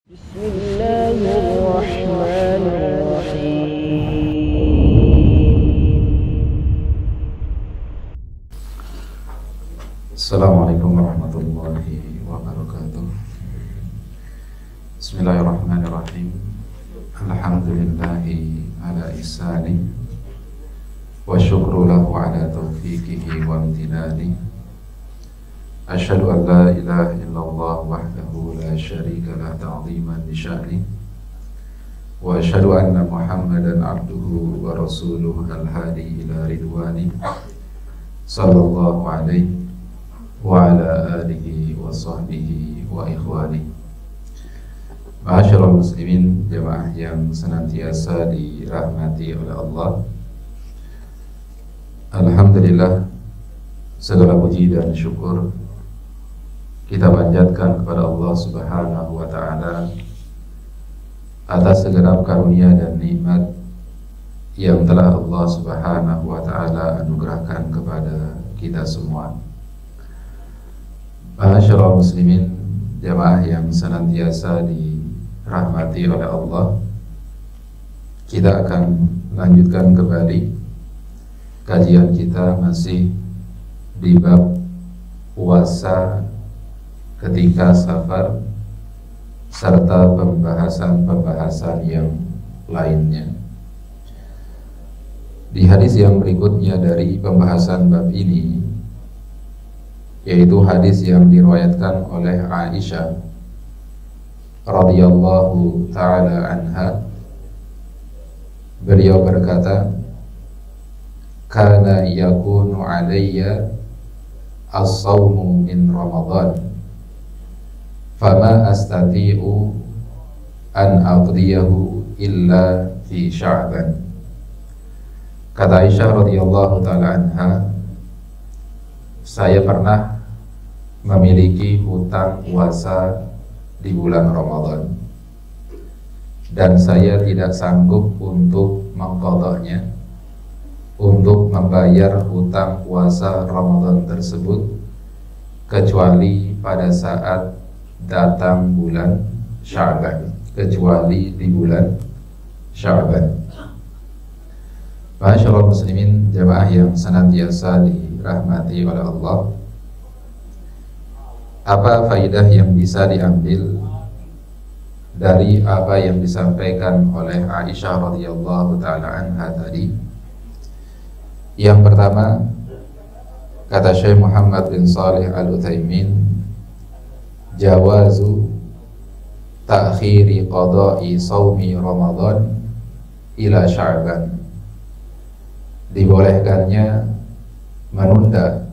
Assalamualaikum warahmatullahi wabarakatuh. Bismillahirrahmanirrahim. Alhamdulillahi ala ihsani wa syukru lahu ala taufiqihi wa amtinani. Asyhadu an la ilaha illallah wahdahu la syarika lah ta'ziman li sya'ni wa asyhadu anna Muhammadan abduhu wa rasuluhu al-hadi ila ridwani sallallahu alaihi wa ala alihi wa sahbihi wa ikhwani. Ma'asyiral muslimin, jemaah yang senantiasa dirahmati oleh Allah. Alhamdulillah, segala puji dan syukur kita panjatkan kepada Allah Subhanahu wa ta'ala atas segenap karunia dan nikmat yang telah Allah Subhanahu wa ta'ala anugerahkan kepada kita semua. Ma'asyiral muslimin, jamaah yang senantiasa dirahmati oleh Allah, kita akan lanjutkan kembali kajian kita masih di bab puasa ketika safar serta pembahasan-pembahasan yang lainnya. Di hadis yang berikutnya dari pembahasan bab ini, yaitu hadis yang diriwayatkan oleh Aisyah radhiyallahu taala anha, beliau berkata, kana yakunu alayya as-sawmu min Ramadan fama astati'u an aqdiyahu illa fi Sya'ban. Kata Aisyah radhiyallahu taala anha, saya pernah memiliki hutang puasa di bulan Ramadan dan saya tidak sanggup untuk mengqadahnya, untuk membayar hutang puasa Ramadan tersebut, kecuali pada saat datang bulan Sya'ban, kecuali di bulan Sya'ban. Ma'asyiral muslimin, jamaah yang senantiasa dirahmati oleh Allah, apa faidah yang bisa diambil dari apa yang disampaikan oleh Aisyah radhiyallahu taala anha tadi? Yang pertama, kata Syekh Muhammad bin Shalih Al-Utsaimin, jawazu ta'khiri qada'i shaumi Ramadan ila Sya'ban, dibolehkannya menunda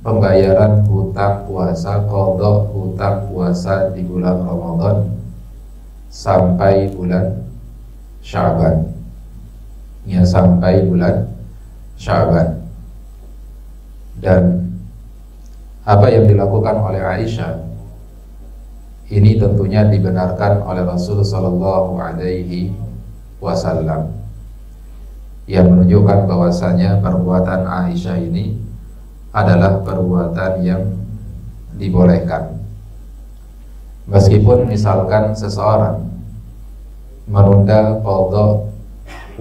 pembayaran hutang puasa, qada hutang puasa di bulan Ramadan sampai bulan Sya'ban, ya, sampai bulan Sya'ban. Dan apa yang dilakukan oleh Aisyah ini tentunya dibenarkan oleh Rasul sallallahu alaihi wasallam, yang menunjukkan bahwasanya perbuatan Aisyah ini adalah perbuatan yang dibolehkan. Meskipun misalkan seseorang menunda qada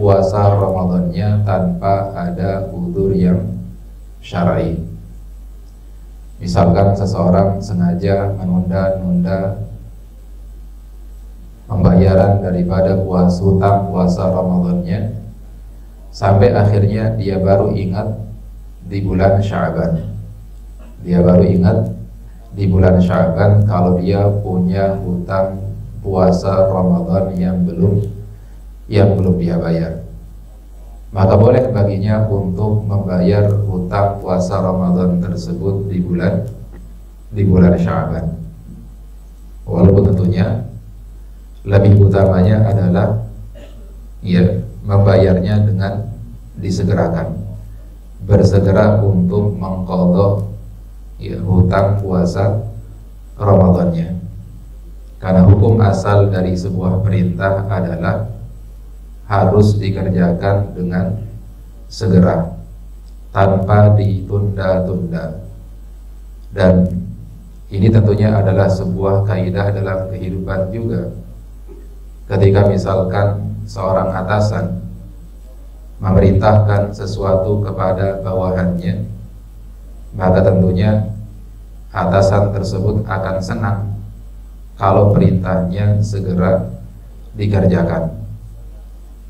puasa Ramadannya tanpa ada udzur yang syar'i. Misalkan seseorang sengaja menunda-nunda pembayaran daripada hutang puasa Ramadannya sampai akhirnya dia baru ingat di bulan Sya'ban. Dia baru ingat di bulan Sya'ban kalau dia punya hutang puasa Ramadan yang belum dia bayar. Maka boleh baginya untuk membayar hutang puasa Ramadan tersebut di bulan Sya'ban. Walaupun tentunya lebih utamanya adalah membayarnya dengan disegerakan, bersegera untuk mengqadha hutang puasa Ramadannya. Karena hukum asal dari sebuah perintah adalah harus dikerjakan dengan segera, tanpa ditunda-tunda. Dan Ini tentunya adalah sebuah kaidah dalam kehidupan juga. Ketika misalkan seorang atasan memerintahkan sesuatu kepada bawahannya, maka tentunya atasan tersebut akan senang kalau perintahnya segera dikerjakan.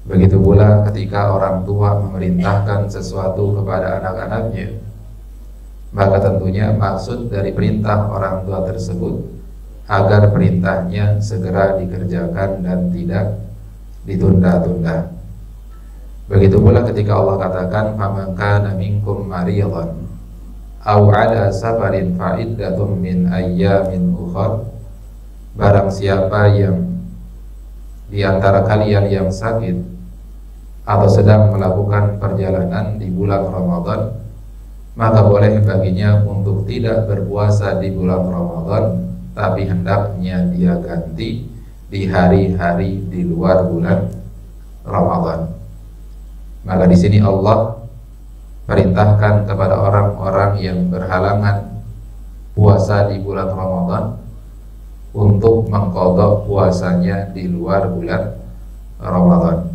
Begitu pula ketika orang tua memerintahkan sesuatu kepada anak-anaknya, maka tentunya maksud dari perintah orang tua tersebut agar perintahnya segera dikerjakan dan tidak ditunda-tunda. Begitu pula ketika Allah katakan faman kana minkum maridan aw ala safarin fa iddatun min ayyamin ukhra, barang siapa yang di antara kalian yang sakit atau sedang melakukan perjalanan di bulan Ramadan, maka boleh baginya untuk tidak berpuasa di bulan Ramadan, tapi hendaknya dia ganti di hari-hari di luar bulan Ramadan. Maka di sini Allah perintahkan kepada orang-orang yang berhalangan puasa di bulan Ramadan untuk mengqadha puasanya di luar bulan Ramadan.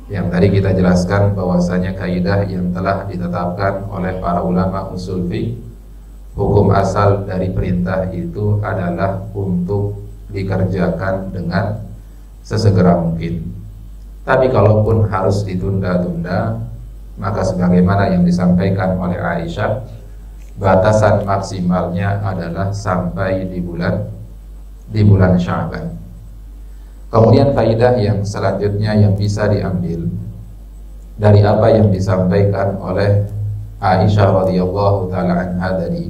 Yang tadi kita jelaskan bahwasanya kaidah yang telah ditetapkan oleh para ulama usul fiqh, hukum asal dari perintah itu adalah untuk dikerjakan dengan sesegera mungkin. Tapi kalaupun harus ditunda-tunda, maka sebagaimana yang disampaikan oleh Aisyah, batasan maksimalnya adalah sampai di bulan Sya'ban. Kemudian faidah yang selanjutnya yang bisa diambil dari apa yang disampaikan oleh Aisyah radhiyallahu taala anha tadi,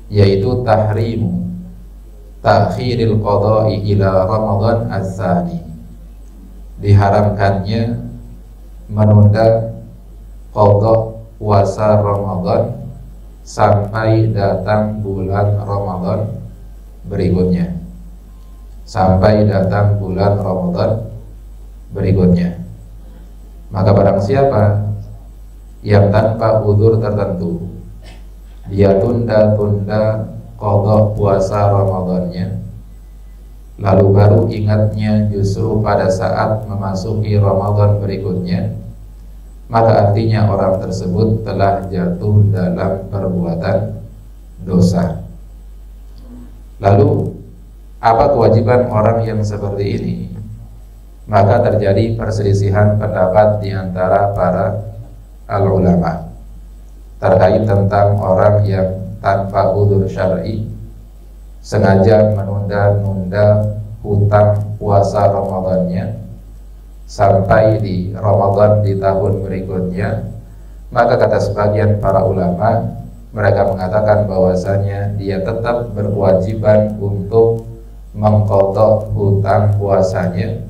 yaitu tahrimu ta'khiril qada'i ila Ramadan az-tsani, diharamkannya menunda qadha puasa Ramadan sampai datang bulan Ramadan berikutnya. Sampai datang bulan Ramadan berikutnya. Maka barang siapa yang tanpa udzur tertentu dia tunda-tunda qadha puasa Ramadannya, lalu baru ingatnya justru pada saat memasuki Ramadan berikutnya, maka artinya orang tersebut telah jatuh dalam perbuatan dosa. Lalu apa kewajiban orang yang seperti ini? Maka terjadi perselisihan pendapat di antara para ulama terkait tentang orang yang tanpa udzur syar'i sengaja menunda-nunda hutang puasa Ramadannya sampai di Ramadan di tahun berikutnya. Maka kata sebagian para ulama, mereka mengatakan bahwasanya dia tetap berkewajiban untuk mengqadha hutang puasanya,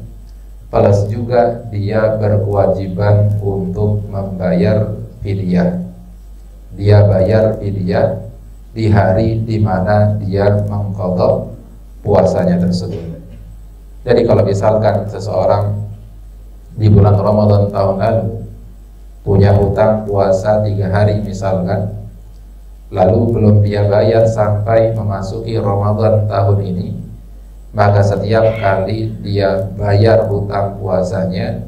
plus juga dia berkewajiban untuk membayar fidyah. Dia bayar fidyah di hari di mana dia mengqadha puasanya tersebut. Jadi kalau misalkan seseorang di bulan Ramadan tahun lalu punya hutang puasa 3 hari misalkan, lalu belum dia bayar sampai memasuki Ramadan tahun ini, maka setiap kali dia bayar hutang puasanya,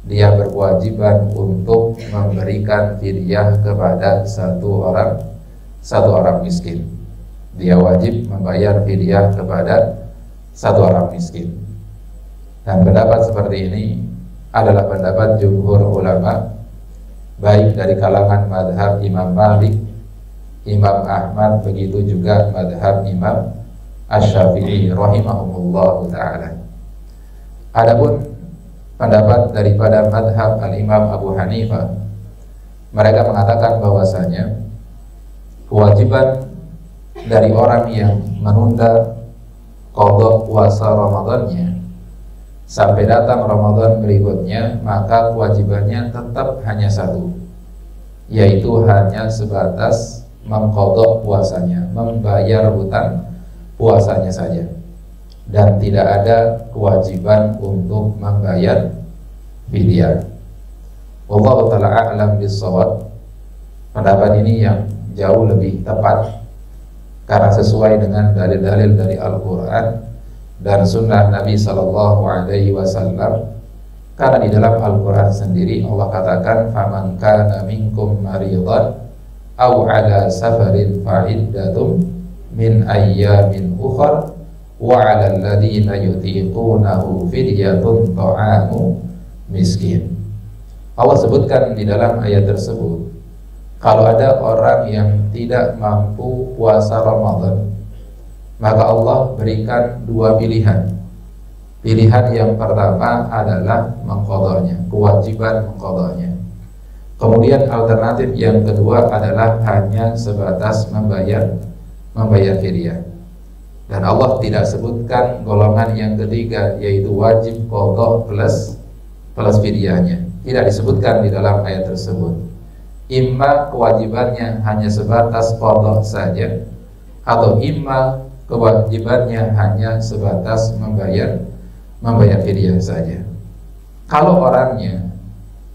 dia berkewajiban untuk memberikan fidyah kepada satu orang miskin. Dia wajib membayar fidyah kepada satu orang miskin. Dan pendapat seperti ini adalah pendapat jumhur ulama, baik dari kalangan madhab Imam Malik, Imam Ahmad, begitu juga madhab Imam Asy-Syafi'i rahimahumullah ta'ala. Adapun pendapat daripada madhab al-Imam Abu Hanifah, mereka mengatakan bahwasanya kewajiban dari orang yang menunda qadha puasa Ramadannya sampai datang Ramadan berikutnya, maka kewajibannya tetap hanya satu, yaitu hanya sebatas mengqadha puasanya, membayar hutang puasanya saja, dan tidak ada kewajiban untuk membayar fidyah. Wallahu ta'ala a'lam bis-shawab. Pendapat ini yang jauh lebih tepat karena sesuai dengan dalil-dalil dari Al-Quran dan Sunnah Nabi Sallallahu Alaihi Wasallam. Karena di dalam Al-Quran sendiri Allah katakan, faman kana minkum maridan aw ala safarin fa'iddatum min ayyamin ukhar wa 'alal ladzina yutiqunahu fidyatun ta'amu miskin. Allah sebutkan di dalam ayat tersebut, kalau ada orang yang tidak mampu puasa Ramadan, maka Allah berikan dua pilihan. Pilihan yang pertama adalah mengqadanya, kewajiban mengqadanya. Kemudian alternatif yang kedua adalah hanya sebatas membayar fidyah. Dan Allah tidak sebutkan golongan yang ketiga, yaitu wajib qadha plus fidyahnya. Tidak disebutkan di dalam ayat tersebut. Imma kewajibannya hanya sebatas qadha saja, atau imma kewajibannya hanya sebatas membayar fidyah saja. Kalau orangnya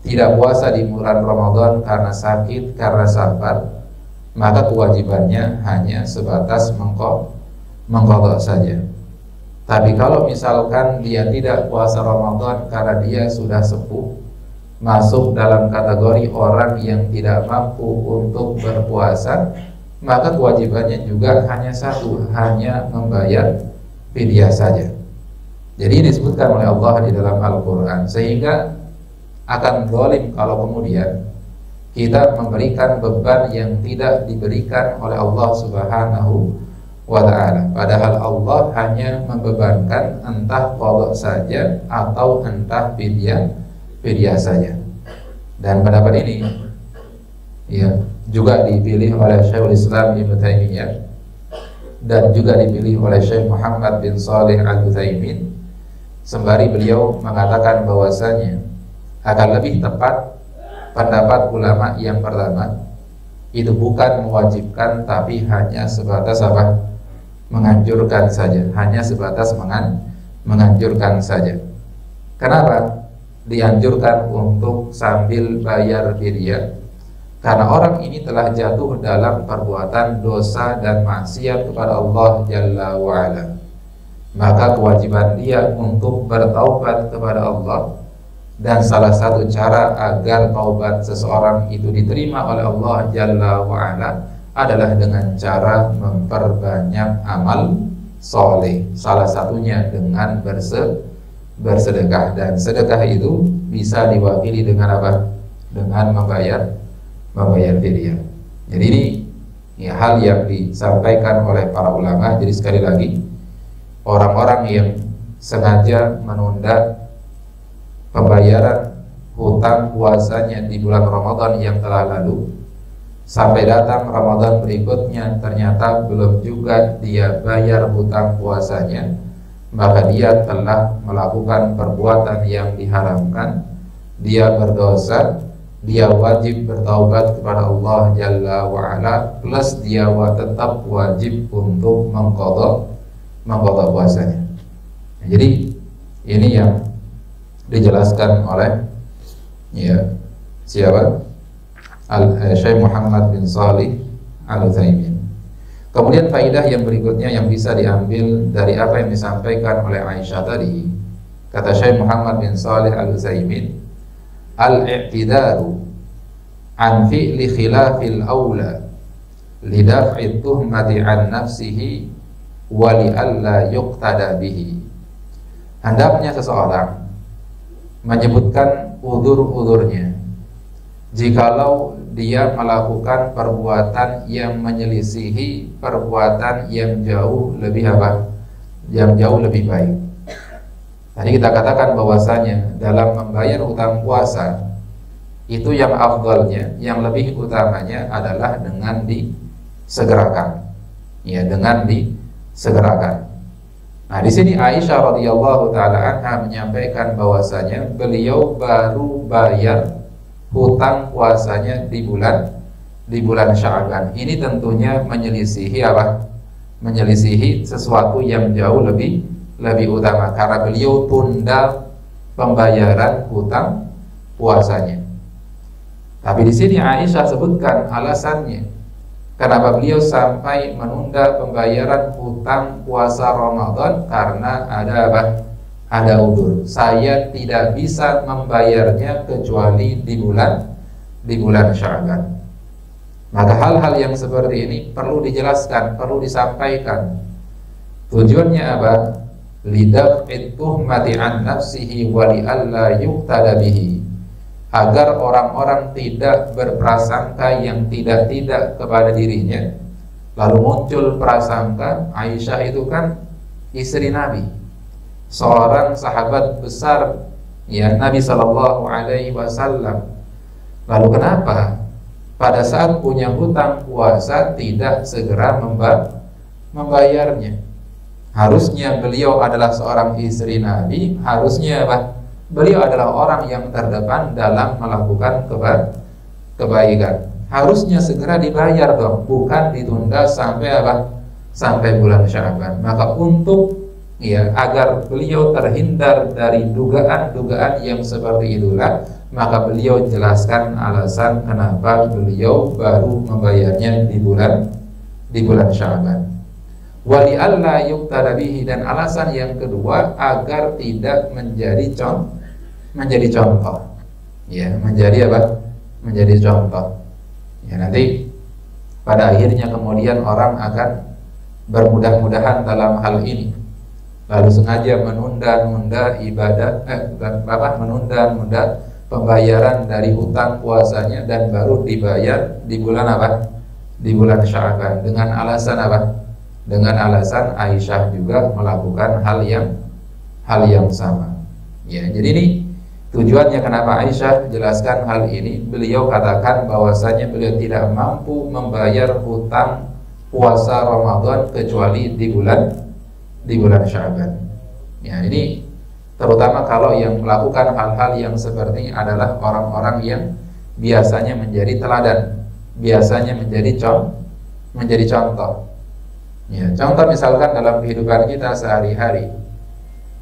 tidak puasa di bulan Ramadan karena sakit, karena safar, maka kewajibannya hanya sebatas mengqadha saja. Tapi kalau misalkan dia tidak puasa Ramadan karena dia sudah sepuh, masuk dalam kategori orang yang tidak mampu untuk berpuasa, maka kewajibannya juga hanya satu, hanya membayar fidyah saja. Jadi ini disebutkan oleh Allah di dalam Al-Quran, sehingga akan zalim kalau kemudian kita memberikan beban yang tidak diberikan oleh Allah Subhanahu wa ta'ala. Padahal Allah hanya membebankan entah qadha saja atau entah fidyah saja. Dan pendapat ini ya juga dipilih oleh Syekhul Islam Ibnu Taimiyah dan juga dipilih oleh Syekh Muhammad bin Shalih Al-Utsaimin, sembari beliau mengatakan bahwasanya akan lebih tepat pendapat ulama yang pertama, itu bukan mewajibkan tapi hanya sebatas apa? Menganjurkan saja, hanya sebatas menganjurkan saja. Kenapa dianjurkan untuk sambil bayar fidyah? Karena orang ini telah jatuh dalam perbuatan dosa dan maksiat kepada Allah Jalla wa'ala. Maka kewajiban dia untuk bertaubat kepada Allah. Dan salah satu cara agar taubat seseorang itu diterima oleh Allah Jalla wa'ala adalah dengan cara memperbanyak amal soleh. Salah satunya dengan bersedekah. Dan sedekah itu bisa diwakili dengan apa? Dengan membayar fidyah. Jadi ini hal yang disampaikan oleh para ulama. Jadi sekali lagi, orang-orang yang sengaja menunda pembayaran hutang puasanya di bulan Ramadan yang telah lalu, sampai datang Ramadan berikutnya ternyata belum juga dia bayar hutang puasanya, maka dia telah melakukan perbuatan yang diharamkan, dia berdosa, dia wajib bertaubat kepada Allah Jalla wa'ala, plus dia tetap wajib untuk mengqadha puasanya. Jadi ini yang dijelaskan oleh siapa? Syekh Muhammad bin Shalih Al-Utsaimin. Kemudian faidah yang berikutnya yang bisa diambil dari apa yang disampaikan oleh Aisyah tadi, kata Syekh Muhammad bin Shalih Al-Utsaimin, al-i'tidaru an fi'li khilafil aula lidaf'i tuhmati an nafsihi wa li alla yuqtada bihi. Hendaknya seseorang menyebutkan udzur-udzurnya jikalau dia melakukan perbuatan yang menyelisihi perbuatan yang jauh lebih baik. Tadi kita katakan bahwasanya dalam membayar hutang puasa itu yang afdalnya, yang lebih utamanya adalah dengan disegerakan. Ya, dengan disegerakan. Nah, di sini Aisyah radhiyallahu taala anha menyampaikan bahwasanya beliau baru bayar hutang puasanya di bulan Sya'ban. Ini tentunya menyelisihi apa? Menyelisihi sesuatu yang jauh lebih utama, karena beliau tunda pembayaran hutang puasanya. Tapi di sini Aisyah sebutkan alasannya. Kenapa beliau sampai menunda pembayaran hutang puasa Ramadan? Karena ada apa? Ada udzur. Saya tidak bisa membayarnya kecuali di bulan Sya'ban. Maka hal-hal yang seperti ini perlu dijelaskan, perlu disampaikan. Tujuannya apa? Lidaf'it tuhmati an nafsihi wa li'alla yuqtada bihi, agar orang-orang tidak berprasangka yang tidak-tidak kepada dirinya. Lalu muncul prasangka Aisyah itu kan istri Nabi, seorang sahabat besar ya Nabi sallallahu alaihi wasallam. Lalu kenapa pada saat punya hutang puasa tidak segera membayarnya? Harusnya beliau adalah seorang istri Nabi, harusnya apa? Beliau adalah orang yang terdepan dalam melakukan kebaikan. Harusnya segera dibayar dong, bukan ditunda sampai apa? Sampai bulan Sya'ban. Maka untuk ya agar beliau terhindar dari dugaan-dugaan yang seperti itulah, maka beliau jelaskan alasan kenapa beliau baru membayarnya di bulan Sya'ban. Wali alla yuqtada bihi, dan alasan yang kedua agar tidak menjadi contoh. Ya, menjadi apa? Menjadi contoh. Ya, nanti pada akhirnya kemudian orang akan bermudah-mudahan dalam hal ini, lalu sengaja menunda-nunda ibadah, menunda-nunda pembayaran dari hutang puasanya dan baru dibayar di bulan apa? Di bulan Sya'ban. Dengan alasan apa? Dengan alasan Aisyah juga melakukan hal yang sama. Ya, jadi ini tujuannya kenapa Aisyah jelaskan hal ini. Beliau katakan bahwasanya beliau tidak mampu membayar hutang puasa Ramadan kecuali di bulan Sya'ban. Ya, ini terutama kalau yang melakukan hal-hal yang seperti ini adalah orang-orang yang biasanya menjadi teladan, biasanya menjadi contoh. Ya, contoh misalkan dalam kehidupan kita sehari-hari,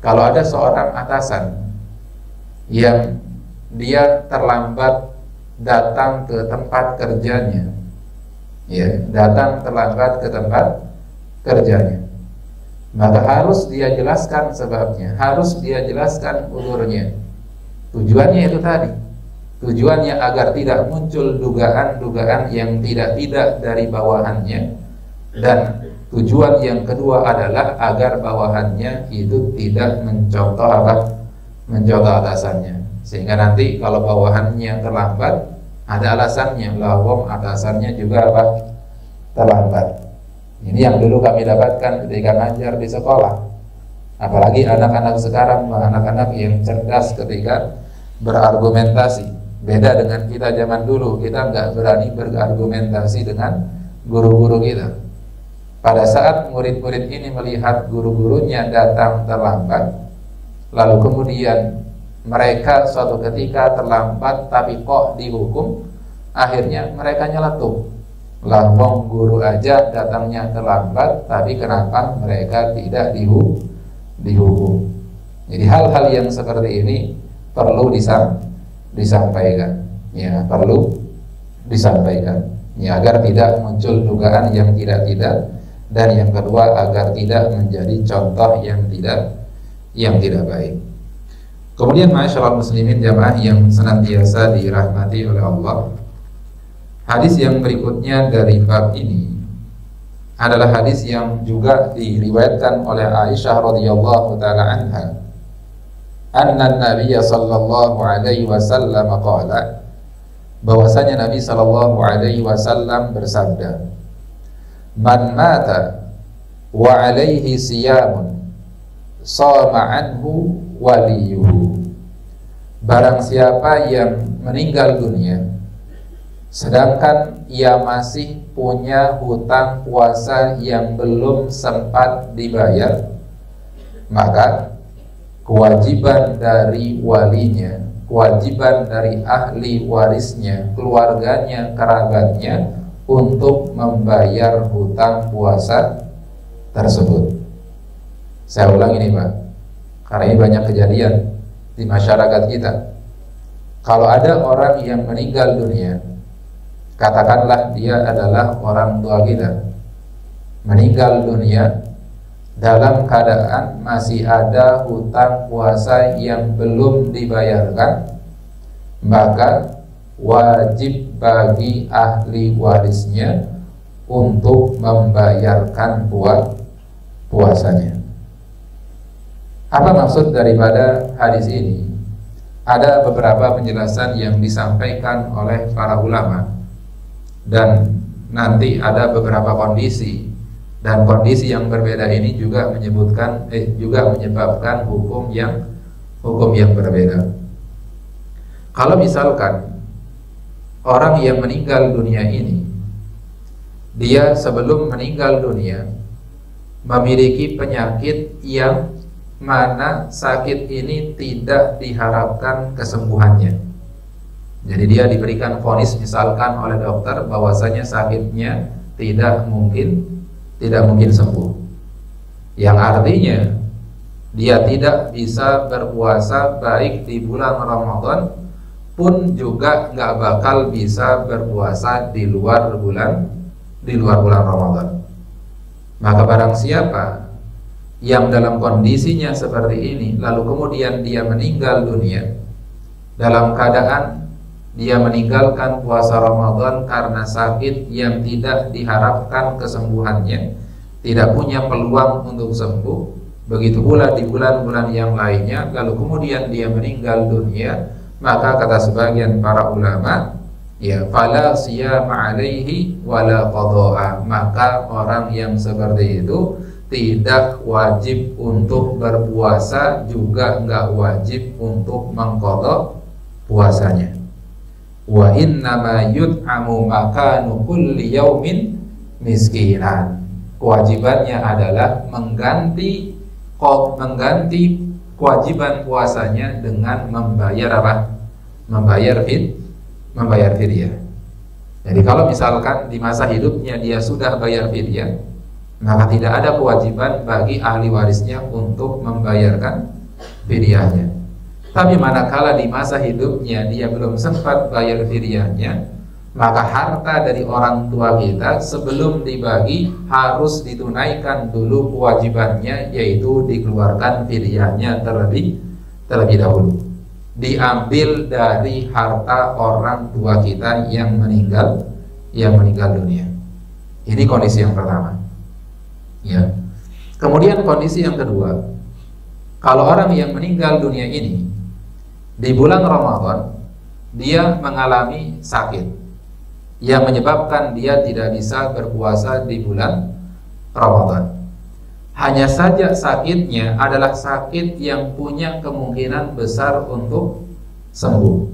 kalau ada seorang atasan yang dia terlambat datang ke tempat kerjanya, ya, datang terlambat ke tempat kerjanya, maka harus dia jelaskan sebabnya, harus dia jelaskan udzurnya. Tujuannya itu tadi, tujuannya agar tidak muncul dugaan-dugaan yang tidak-tidak dari bawahannya, dan tujuan yang kedua adalah agar bawahannya itu tidak mencontoh atasannya, sehingga nanti kalau bawahannya terlambat ada alasannya, lawang atasannya juga terlambat. Ini yang dulu kami dapatkan ketika ngajar di sekolah. Apalagi anak-anak sekarang, anak-anak yang cerdas ketika berargumentasi. Beda dengan kita zaman dulu, kita nggak berani berargumentasi dengan guru-guru kita. Pada saat murid-murid ini melihat guru-gurunya datang terlambat, lalu kemudian mereka suatu ketika terlambat tapi kok dihukum, akhirnya mereka nyeletuk. Lah wong guru aja datangnya terlambat, tapi kenapa mereka tidak dihukum? Jadi hal-hal yang seperti ini perlu disampaikan, ya, perlu disampaikan, ya, agar tidak muncul dugaan yang tidak-tidak. Dan yang kedua agar tidak menjadi contoh yang tidak baik. Kemudian ma'asyiral muslimin jamaah yang senantiasa dirahmati oleh Allah, hadis yang berikutnya dari bab ini adalah hadis yang juga diriwayatkan oleh Aisyah radhiyallahu taala anha, anna Nabi sallallahu alaihi wasallam qala, bahwasanya Nabi sallallahu alaihi wasallam bersabda, man mata wa alaihi siyamun shama anhu waliyuhu, barang siapa yang meninggal dunia sedangkan ia masih punya hutang puasa yang belum sempat dibayar, maka kewajiban dari walinya, kewajiban dari ahli warisnya, keluarganya, kerabatnya untuk membayar hutang puasa tersebut. Saya ulang ini Pak, karena ini banyak kejadian di masyarakat kita. Kalau ada orang yang meninggal dunia, Katakanlah dia adalah orang tua kita, meninggal dunia dalam keadaan masih ada hutang puasa yang belum dibayarkan, maka wajib bagi ahli warisnya untuk membayarkan puasanya. Apa maksud daripada hadis ini? Ada beberapa penjelasan yang disampaikan oleh para ulama, dan nanti ada beberapa kondisi, dan kondisi yang berbeda ini juga menyebabkan hukum yang berbeda. Kalau misalkan orang yang meninggal dunia ini, dia sebelum meninggal dunia memiliki penyakit yang mana sakit ini tidak diharapkan kesembuhannya. Jadi dia diberikan vonis misalkan oleh dokter bahwasanya sakitnya tidak mungkin sembuh. Yang artinya dia tidak bisa berpuasa baik di bulan Ramadan pun juga nggak bakal bisa berpuasa di luar bulan Ramadan. Maka barang siapa yang dalam kondisinya seperti ini lalu kemudian dia meninggal dunia dalam keadaan dia meninggalkan puasa Ramadan karena sakit yang tidak diharapkan kesembuhannya, tidak punya peluang untuk sembuh, begitu pula di bulan-bulan yang lainnya, lalu kemudian dia meninggal dunia, maka kata sebagian para ulama, ya fala siyama alaihi wala qada'a, maka orang yang seperti itu tidak wajib untuk berpuasa, juga enggak wajib untuk mengqadha puasanya. Wa innama yut'amu makanu kulli yaumin miskinan. Kewajibannya adalah mengganti kewajiban puasanya dengan membayar apa? Membayar fidyah. Jadi kalau misalkan di masa hidupnya dia sudah bayar fidyah, maka tidak ada kewajiban bagi ahli warisnya untuk membayarkan fidyahnya. Tapi manakala di masa hidupnya dia belum sempat bayar fidyahnya, maka harta dari orang tua kita sebelum dibagi harus ditunaikan dulu kewajibannya, yaitu dikeluarkan fidyahnya terlebih dahulu. Diambil dari harta orang tua kita yang meninggal dunia. Ini kondisi yang pertama. Ya. Kemudian kondisi yang kedua, kalau orang yang meninggal dunia ini di bulan Ramadan dia mengalami sakit yang menyebabkan dia tidak bisa berpuasa di bulan Ramadan. Hanya saja sakitnya adalah sakit yang punya kemungkinan besar untuk sembuh.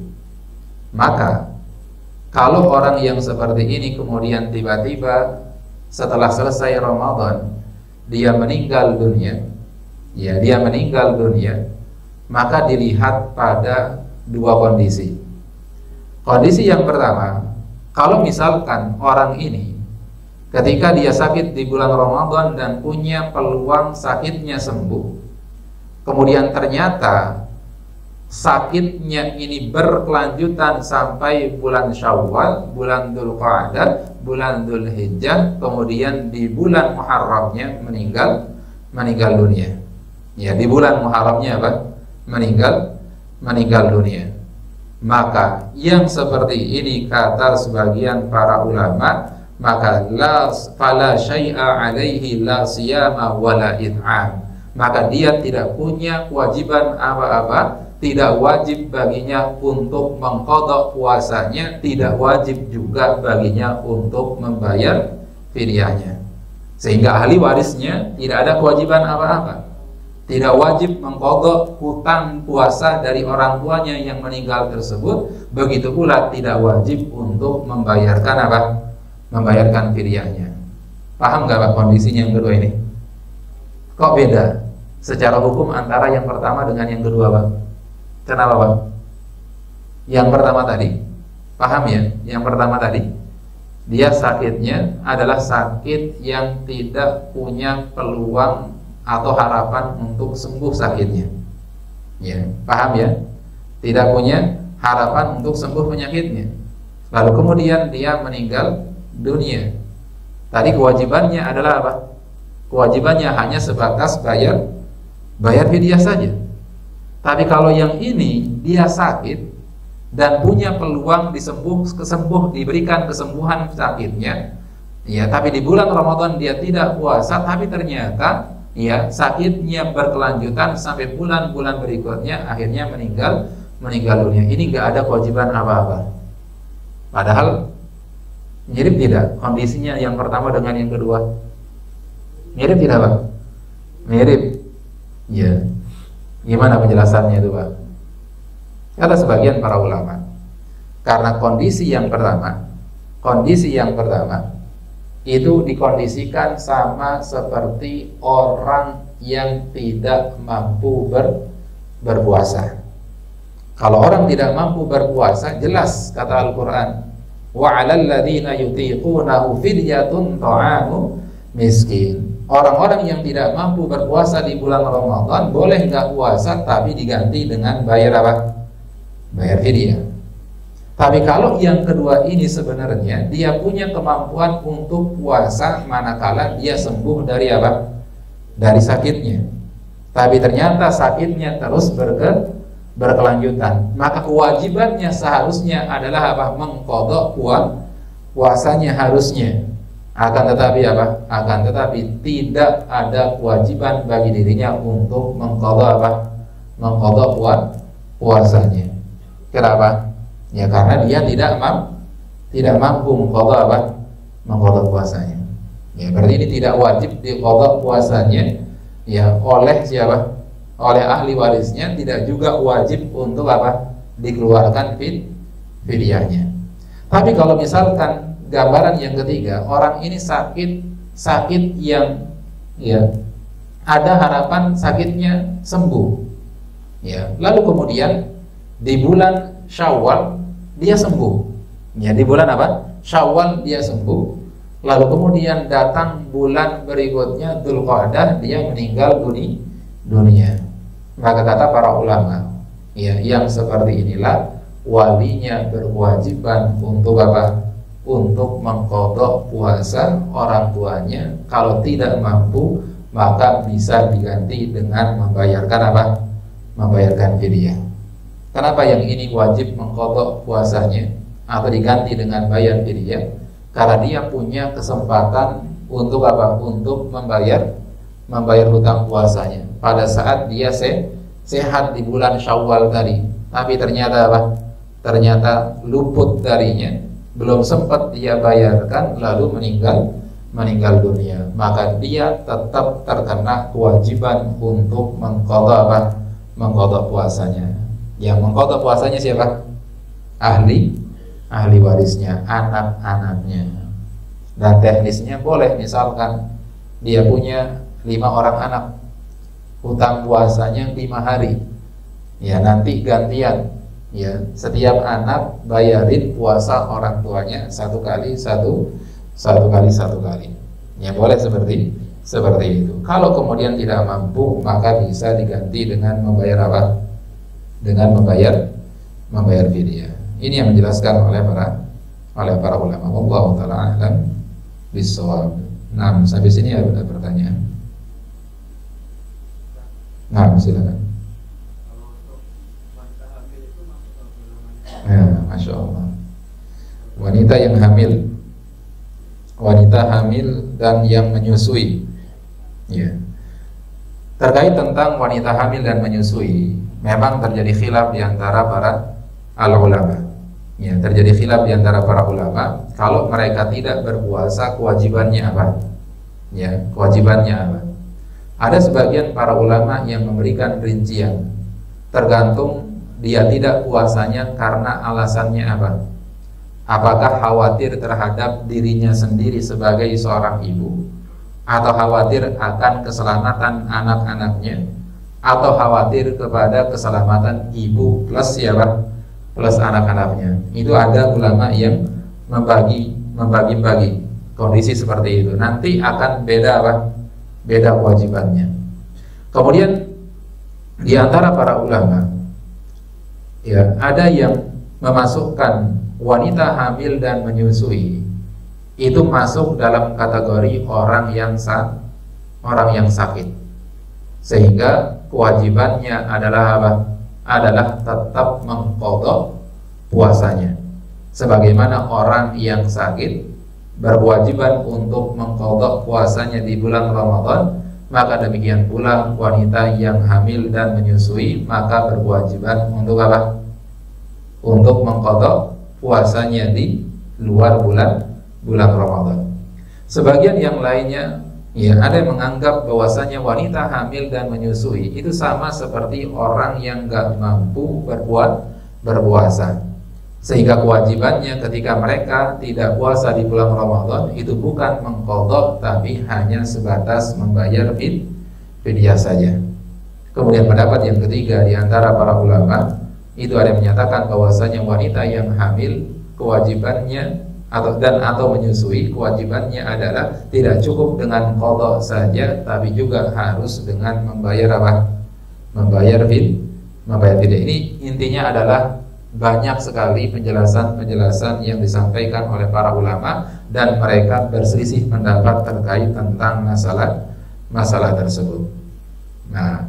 Maka kalau orang yang seperti ini kemudian tiba-tiba setelah selesai Ramadan dia meninggal dunia, maka dilihat pada dua kondisi. Kondisi yang pertama, kalau misalkan orang ini ketika dia sakit di bulan Ramadan dan punya peluang sakitnya sembuh, kemudian ternyata sakitnya ini berkelanjutan sampai bulan Syawal, bulan Dzulqa'dah, bulan Dzulhijjah, kemudian di bulan Muharramnya meninggal dunia. Ya, di bulan Muharramnya apa? Meninggal dunia. Maka yang seperti ini kata sebagian para ulama, maka fala syai'a alaihi la siyama wala it'am. Maka dia tidak punya kewajiban apa-apa, tidak wajib baginya untuk mengqadha puasanya, tidak wajib juga baginya untuk membayar fidyahnya. Sehingga ahli warisnya tidak ada kewajiban apa-apa, tidak wajib mengqadha hutang puasa dari orang tuanya yang meninggal tersebut. Begitu pula tidak wajib untuk membayarkan apa? Membayarkan fidyahnya. Paham gak Pak kondisinya yang kedua ini? Kok beda secara hukum antara yang pertama dengan yang kedua Pak? Kenapa Pak? Yang pertama tadi, paham ya? Yang pertama tadi, dia sakitnya adalah sakit yang tidak punya peluang atau harapan untuk sembuh sakitnya. Ya, paham ya? Tidak punya harapan untuk sembuh penyakitnya. lalu kemudian dia meninggal dunia. Tadi kewajibannya adalah apa? Kewajibannya hanya sebatas bayar fidyah saja. Tapi kalau yang ini dia sakit dan punya peluang diberikan kesembuhan sakitnya, ya, tapi di bulan Ramadan dia tidak puasa, tapi ternyata ya sakitnya berkelanjutan sampai bulan-bulan berikutnya, akhirnya meninggal dunia. Ini nggak ada kewajiban apa-apa. Padahal mirip tidak kondisinya yang pertama dengan yang kedua? Mirip tidak, Pak? Mirip. Ya. Gimana penjelasannya itu, Pak? Kata sebagian para ulama, karena kondisi yang pertama itu dikondisikan sama seperti orang yang tidak mampu berpuasa. Kalau orang tidak mampu berpuasa, jelas kata Al-Quran, wa 'alal ladzina yutiqunahu fidyatun ta'amu miskin. Orang-orang yang tidak mampu berpuasa di bulan Ramadan boleh nggak puasa, tapi diganti dengan bayar apa? Bayar fidyah. Tapi kalau yang kedua ini sebenarnya dia punya kemampuan untuk puasa manakala dia sembuh dari apa? Dari sakitnya. Tapi ternyata sakitnya terus berkelanjutan. Maka kewajibannya seharusnya adalah apa? Mengqadha puasanya harusnya. Akan tetapi apa? Akan tetapi tidak ada kewajiban bagi dirinya untuk mengqadha apa? Mengqadha puasanya. Kenapa? Ya karena dia tidak mampu mengqadha apa? Mengqadha puasanya. Ya berarti ini tidak wajib diqadha puasanya ya oleh siapa? Oleh ahli warisnya, tidak juga wajib untuk apa? Dikeluarkan fidyahnya. Tapi kalau misalkan gambaran yang ketiga, orang ini sakit yang ya ada harapan sakitnya sembuh. Ya, lalu kemudian di bulan Syawal dia sembuh. Ya, di bulan apa? Syawal dia sembuh. Lalu kemudian datang bulan berikutnya Dzulqa'dah, dia meninggal dunia. Maka kata para ulama, ya, yang seperti inilah walinya berkewajiban untuk apa? Untuk mengqadha puasa orang tuanya. Kalau tidak mampu, maka bisa diganti dengan membayarkan apa? Membayarkan fidyah. Kenapa yang ini wajib mengqadha puasanya atau diganti dengan bayar fidyah? Karena dia punya kesempatan untuk apa? Untuk membayar hutang puasanya pada saat dia sehat di bulan Syawal tadi. Tapi ternyata apa? Ternyata luput darinya, belum sempat dia bayarkan, lalu meninggal dunia. Maka dia tetap terkena kewajiban untuk mengqadha apa? Mengqadha puasanya. Yang mengqadha puasanya siapa? Ahli warisnya, anak-anaknya. Dan teknisnya boleh, misalkan dia punya 5 orang anak, hutang puasanya 5 hari. Ya, nanti gantian. Ya, setiap anak bayarin puasa orang tuanya satu kali. Ya, boleh seperti itu. Kalau kemudian tidak mampu, maka bisa diganti dengan membayar apa? Dengan membayar fidyah. Ini yang menjelaskan oleh para ulama. Wallahu taala a'lam bissawab. Nah, sampai sini ada pertanyaan. Nah, silakan. Ya, Masya Allah. Wanita hamil dan yang menyusui. Ya. Terkait tentang wanita hamil dan menyusui, memang terjadi khilaf di antara para ulama. Ya, terjadi khilaf di antara para ulama. Kalau mereka tidak berpuasa, kewajibannya apa? Ya, kewajibannya apa? Ada sebagian para ulama yang memberikan rincian, tergantung dia tidak puasanya karena alasannya apa? Apakah khawatir terhadap dirinya sendiri sebagai seorang ibu, atau khawatir akan keselamatan anak-anaknya, atau khawatir kepada keselamatan ibu plus siapa? Plus anak-anaknya. Itu ada ulama yang membagi kondisi seperti itu. Nanti akan beda apa? Beda kewajibannya. Kemudian di antara para ulama, ya, ada yang memasukkan wanita hamil dan menyusui itu masuk dalam kategori orang yang sakit, sehingga kewajibannya adalah apa? Adalah tetap mengqadha puasanya. Sebagaimana orang yang sakit berkewajiban untuk mengqadha puasanya di bulan Ramadan, maka demikian pula wanita yang hamil dan menyusui maka berkewajiban untuk apa? Untuk mengqadha puasanya di luar bulan Ramadan. Sebagian yang lainnya, ya, ada yang menganggap bahwasanya wanita hamil dan menyusui itu sama seperti orang yang gak mampu berpuasa, sehingga kewajibannya ketika mereka tidak puasa di bulan Ramadan itu bukan mengqadha, tapi hanya sebatas membayar fidyah saja. Kemudian pendapat yang ketiga di antara para ulama itu ada yang menyatakan bahwasanya wanita yang hamil kewajibannya atau menyusui kewajibannya adalah tidak cukup dengan qadha saja, tapi juga harus dengan membayar apa? Membayar fidyah. Ini intinya adalah banyak sekali penjelasan yang disampaikan oleh para ulama dan mereka berselisih pendapat terkait tentang masalah tersebut. Nah,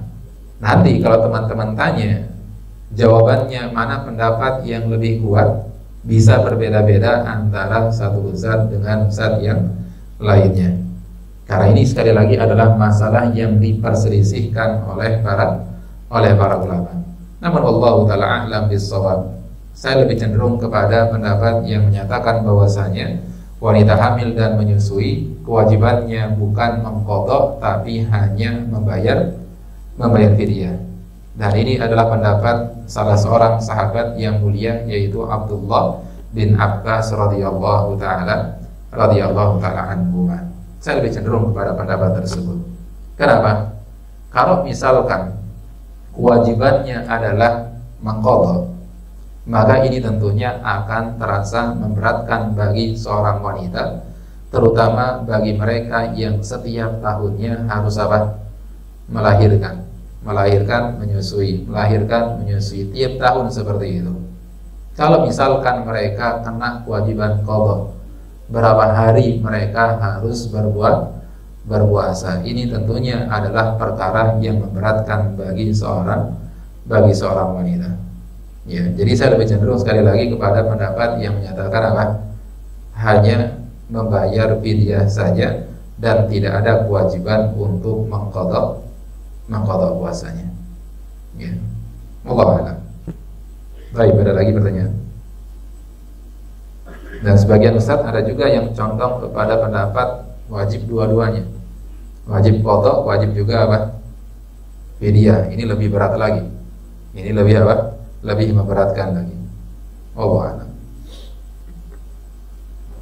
nanti kalau teman-teman tanya jawabannya mana pendapat yang lebih kuat, bisa berbeda-beda antara satu ustadz dengan ustadz yang lainnya. Karena ini sekali lagi adalah masalah yang diperselisihkan oleh para ulama. Namun wallahu ta'ala a'lam bis-shawab. Saya lebih cenderung kepada pendapat yang menyatakan bahwasanya wanita hamil dan menyusui kewajibannya bukan mengqadha, tapi hanya membayar fidyah. Dan ini adalah pendapat salah seorang sahabat yang mulia, yaitu Abdullah bin Abbas radhiyallahu taala anhu. Saya lebih cenderung kepada pendapat tersebut. Kenapa? Kalau misalkan kewajibannya adalah mengqadha, maka ini tentunya akan terasa memberatkan bagi seorang wanita, terutama bagi mereka yang setiap tahunnya harus apa? melahirkan, menyusui tiap tahun seperti itu. Kalau misalkan mereka kena kewajiban qadha, berapa hari mereka harus berpuasa, ini tentunya adalah perkara yang memberatkan bagi seorang wanita. Ya, jadi saya lebih cenderung sekali lagi kepada pendapat yang menyatakan apa? Hanya membayar fidyah saja dan tidak ada kewajiban untuk mengqadha puasanya. Ya. Wallahu a'lam. Baik, ada lagi pertanyaan? Dan sebagian ustaz ada juga yang condong kepada pendapat wajib dua-duanya. Wajib qadha, wajib juga apa? Fidyah. Ini lebih berat lagi. Ini lebih apa? Lebih memberatkan lagi. Wallahu a'lam.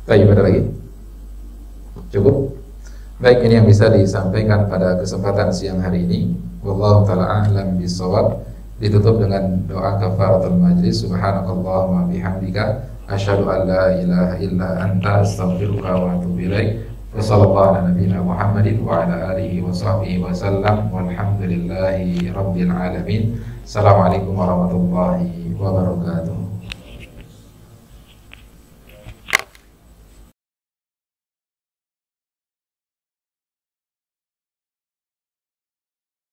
Baik, ada lagi? Cukup? Baik, ini yang bisa disampaikan pada kesempatan siang hari ini. Wallahu ta'ala a'lam bis-shawab. Ditutup dengan doa kafaratul majlis. Subhanakallahumma bihamdika asyhadu an la ilaha illa anta astaghfiruka wa atubu ilaik. Wa sallallahu ala nabiyyina Muhammadin wa ala alihi wa sahbihi wa sallam. Walhamdulillahi rabbil alamin. Assalamualaikum warahmatullahi wabarakatuh.